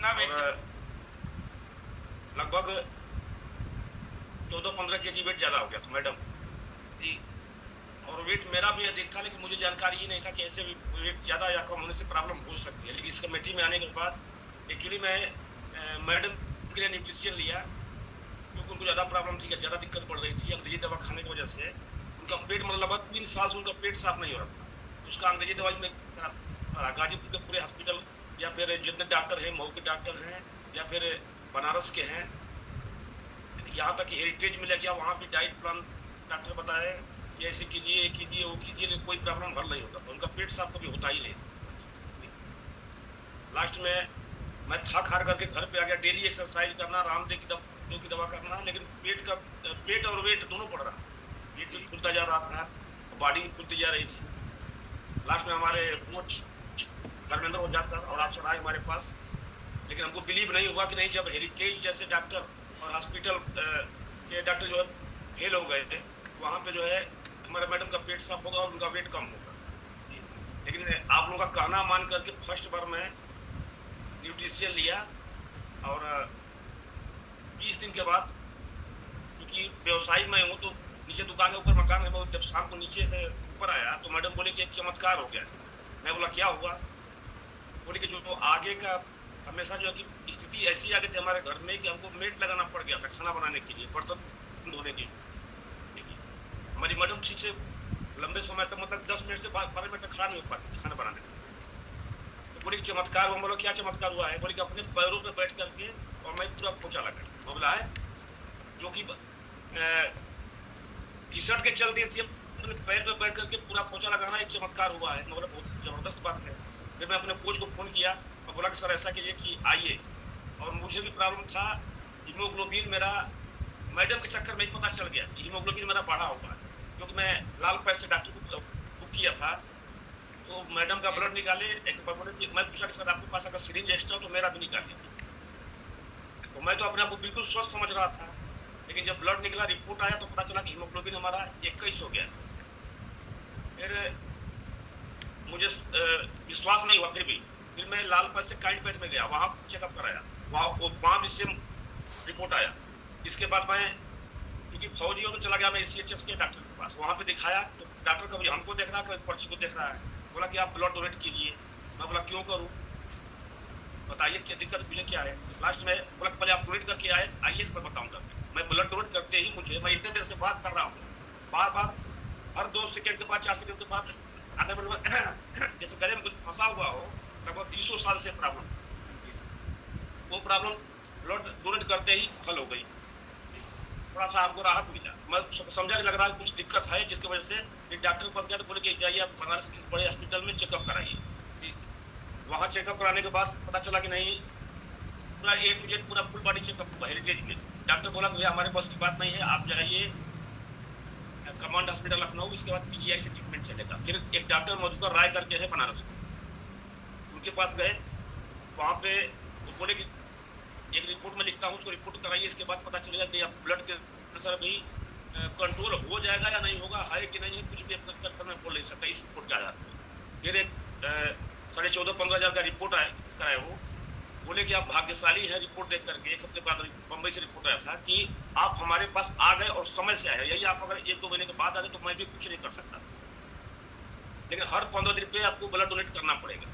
और लगभग 14-15 kg wait ज़्यादा हो गया था मैडम जी। और वेट मेरा भी अधिक था, लेकिन मुझे जानकारी ही नहीं था कि ऐसे वेट ज़्यादा या कम होने से प्रॉब्लम हो सकती है। लेकिन इस कमेटी में आने के बाद एक्चुअली मैं मैडम के लिए न्यूट्रिशियन लिया, क्योंकि उनको ज़्यादा प्रॉब्लम थी, ज़्यादा दिक्कत पड़ रही थी अंग्रेजी दवा खाने की वजह से। उनका पेट मतलब लगभग 3 साल से उनका पेट साफ नहीं हो रहा था। उसका अंग्रेजी दवाई में करा गाजीपुर के पूरे हॉस्पिटल या फिर जितने डॉक्टर हैं मऊ के डॉक्टर हैं या फिर बनारस के हैं, यहाँ तक कि हेरिटेज में ले गया, वहाँ भी डाइट प्लान डॉक्टर बताए कि ऐसे कीजिए ये कीजिए वो कीजिए, लेकिन कोई प्रॉब्लम हल नहीं होता था। उनका पेट साफ कभी होता ही नहीं था। लास्ट में मैं थक हार करके घर पे आ गया। डेली एक्सरसाइज करना, रामदेव की दवा करना, लेकिन पेट और वेट दोनों बढ़ रहा। पेट भी फूलता जा रहा था, बॉडी भी फूलती जा रही थी। लास्ट में हमारे कोच धर्मेंद्र ओझा सर और आप सर आए हमारे पास, लेकिन हमको बिलीव नहीं हुआ कि नहीं, जब हेरिटेज जैसे डॉक्टर और हॉस्पिटल के डॉक्टर जो है फेल हो गए थे, वहाँ पे जो है हमारे मैडम का पेट साफ होगा और उनका वेट कम होगा। लेकिन आप लोगों का कहना मान करके फर्स्ट बार मैं न्यूट्रिशियन लिया, और 20 दिन के बाद, क्योंकि व्यवसायी मैं हूँ तो नीचे दुकान के ऊपर मकान है, वो जब शाम को नीचे से ऊपर आया तो मैडम बोले कि एक चमत्कार हो गया। मैं बोला क्या हुआ? बोले कि जो आगे का हमेशा जो है कि स्थिति ऐसी आ गई थी हमारे घर में कि हमको मेड लगाना पड़ गया था खाना बनाने के लिए, बर्तन धोने के लिए। हमारी मैडम ठीक से लंबे समय तक मतलब 10 मिनट से 12 मिनट तक खड़ा नहीं हो पाती खाना बनाने में। तो बोली चमत्कार हुआ। बोलो क्या चमत्कार हुआ है? बोली कि अपने पैरों पे बैठ करके और मैं पूरा पोछा लगा। बोला है जो कि घिसट के चल दी थी, अपने पैर पे बैठ करके पूरा पोछा लगाना एक चमत्कार हुआ है। मतलब बहुत जबरदस्त बात है। फिर मैं अपने कोच को फोन किया और बोला कि सर ऐसा कीजिए कि आइए। और मुझे भी प्रॉब्लम था, हीमोग्लोबिन मेरा मैडम के चक्कर में ही पता चल गया, हीमोग्लोबिन मेरा बढ़ा होगा, क्योंकि मैं लाल पैस से डॉक्टर को बुक किया था। तो मैडम का ब्लड निकाले, मैं पूछा कि सर आपके पास अगर सिरिंज एक्स्ट्रा तो मेरा भी निकालिए। तो मैं तो अपने आप को बिल्कुल स्वस्थ समझ रहा था, लेकिन जब ब्लड निकला, रिपोर्ट आया तो पता चला कि हीमोग्लोबिन हमारा 21 हो गया। फिर मुझे विश्वास नहीं हुआ। फिर मैं लाल पैस से काइंड पैस में गया, वहाँ चेकअप कराया, वहाँ भी सेम रिपोर्ट आया। इसके बाद मैं क्योंकि फौजियों में चला गया, मैं CHS के डॉक्टर के पास, वहाँ पे दिखाया। तो डॉक्टर कभी हमको देख रहा है, कभी पर्ची को देख रहा है। बोला कि आप ब्लड डोनेट कीजिए। मैं बोला क्यों करूँ, बताइए क्या दिक्कत, मुझे क्या है। लास्ट में बोला पहले आप डोनेट करके आइए, इस पर बताऊँगा। मैं ब्लड डोनेट करते ही मैं इतने देर से बात कर रहा हूँ, बार बार हर 2 सेकंड के बाद 4 सेकंड के बाद आने में जैसे गले में कुछ फंसा हुआ हो। लगभग 20 साल से प्रॉब्लम, वो प्रॉब्लम ब्लड डोनेट करते ही हल हो गई। थोड़ा सा आपको राहत मिला। मैं समझा लग रहा है कुछ दिक्कत है, जिसकी वजह से एक डॉक्टर को गया तो बोले कि जाइए आप बनारस किसी बड़े हॉस्पिटल में चेकअप कराइए। वहाँ चेकअप कराने के बाद पता चला कि नहीं, पूरा A to Z पूरा फुल बॉडी चेकअप हुआ हेरिटेज में। डॉक्टर बोला कि भैया हमारे पास की बात नहीं है, आप जाइए कमांड हॉस्पिटल लखनऊ, इसके बाद PGI से ट्रीटमेंट चलेगा। फिर एक डॉक्टर मधुकर राय करके है बनारस में, उनके पास गए। वहाँ पे वो बोले कि एक रिपोर्ट में लिखता हूँ, उसको रिपोर्ट कराइए, इसके बाद पता चलेगा कि ब्लड के प्रेशर भी कंट्रोल हो जाएगा या नहीं होगा, है कि नहीं है, कुछ भी मैं बोल नहीं सकता इस रिपोर्ट के आधार पर। फिर एक 14,500-15 हज़ार का रिपोर्ट कराए। वो बोले कि आप भाग्यशाली हैं, रिपोर्ट देख करके। 1 हफ्ते बाद बम्बई से रिपोर्ट आया था कि आप हमारे पास आ गए और समय से आए। यही आप अगर 1-2 महीने के बाद आ गए तो मैं भी कुछ नहीं कर सकता, लेकिन हर 15 दिन पे आपको ब्लड डोनेट करना पड़ेगा।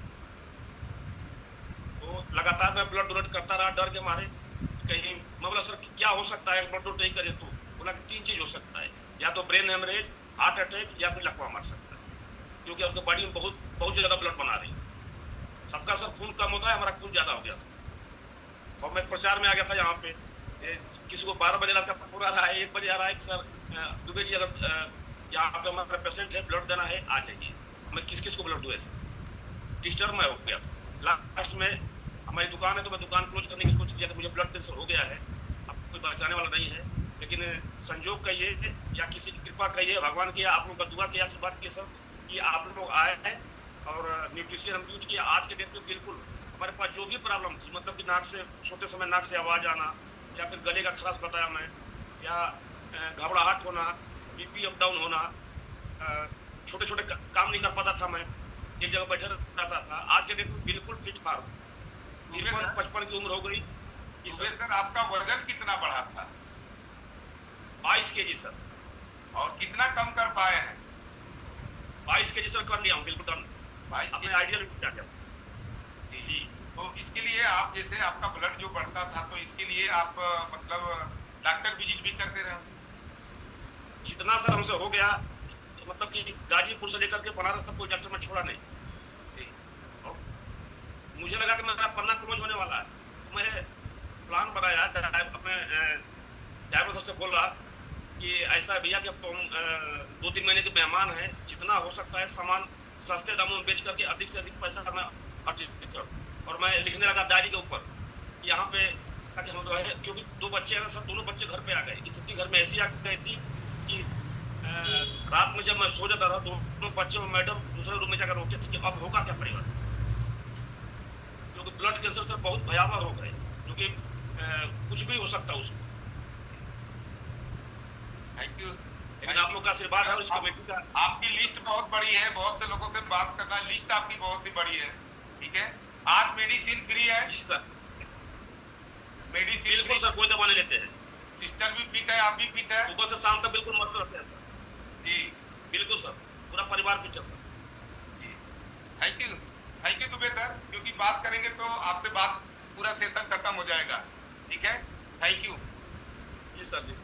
तो लगातार मैं ब्लड डोनेट करता रहा, डर के मारे कहीं। मैं बोला सर क्या हो सकता है ब्लड डोनेट नहीं करे तो? बोला कि 3 चीज़ हो सकता है, या तो ब्रेन हेमरेज, हार्ट अटैक, या फिर लकवा मार सकता है, क्योंकि आपके बॉडी में बहुत ज़्यादा ब्लड बना रही है। सबका सर खून कम होता है, हमारा खून ज़्यादा हो गया था। और मैं प्रचार में आ गया था यहाँ पे, किसी को 12 बजे रात का पूरा रहा है, 1 बजे आ रहा है कि सर दुबे जी अगर यहाँ पे हमारा पेशेंट है, ब्लड देना है, आ जाइए। मैं किस को ब्लड दूँ? ऐसे डिस्टर्ब मैं हो गया था। लास्ट में हमारी दुकान है तो मैं दुकान क्लोज करने की सोच लिया कि मुझे ब्लड कैंसर हो गया है, अब कोई बचाने वाला नहीं है। लेकिन संजोग कहिए या किसी की कृपा कहिए, भगवान की, आप लोग का दुआ की आशीर्वाद किए सर कि आप लोग आए हैं और न्यूट्रिशन हम यूज किया। आज के डेट में बिल्कुल हमारे पास जो भी प्रॉब्लम थी, मतलब कि नाक से सोते समय नाक से आवाज़ आना, या फिर गले का खराश बताया मैं, या घबराहट होना, BP अप डाउन होना, छोटे छोटे काम नहीं कर पाता था मैं, एक जगह बैठे रहता था। आज के डेट में बिल्कुल फिट फार धीरे धीरे 55 की उम्र हो गई। दुबे सर, आपका वजन कितना बढ़ा था? 22 केजी सर। और कितना कम कर पाए हैं? 22 केजी सर कर लिया हूँ, बिल्कुल डन। 22 अपने केजी। आइडियल वेट आ गया। जी। जी। तो इसके लिए आप, जैसे आपका ब्लड जो बढ़ता था, तो इसके लिए आप मतलब डॉक्टर विजिट भी करते रहे? जितना सर हमसे हो गया, मतलब कि गाजीपुर से लेकर के बनारस तक कोई डॉक्टर में छोड़ा नहीं। जी। और मुझे लगा कि मेरा पन्ना क्लोज होने वाला है। मैं प्लान बनाया, अपने ड्राइवर साहब से बोला कि ऐसा भैया कि अब तो हम 2-3 महीने के मेहमान हैं, जितना हो सकता है सामान सस्ते दामों में बेच करके अधिक से अधिक पैसा मैं अर्जित करूँ। और मैं लिखने लगा डायरी के ऊपर यहाँ पे, ताकि हम रहे, क्योंकि 2 बच्चे हैं सब, दोनों बच्चे घर पे आ गए। स्थिति घर में ऐसी आ गई थी कि रात में जब मैं सो जाता था, दोनों बच्चे और मैडम दूसरे रूम में जाकर रोते थे कि अब होगा क्या परिवार, क्योंकि ब्लड कैंसर सर बहुत भयावह रोग है, जो कि कुछ भी हो सकता है उसको। Thank you. लेकिन आप लोग का आशीर्वाद है, उस कमेटी का। आपकी लिस्ट बहुत बड़ी है, बहुत से लोगों से बात करना, लिस्ट आपकी बहुत ही बड़ी है। ठीक है, आज मेडिसिन फ्री है। जी सर, मेडिसिन बिल्कुल फ्री। सर, कोई दवा नहीं लेते हैं। सिस्टर भी फिट है, आप भी फिट है। सुबह से शाम तक बिल्कुल मस्त रहते हैं सर। जी। बिल्कुल सर, पूरा परिवार फिट रहता है। जी। Thank you. Thank you Dubey sir, क्योंकि बात करेंगे तो आपसे बात पूरा सेशन खत्म हो जाएगा। ठीक है, थैंक यू। जी सर जी।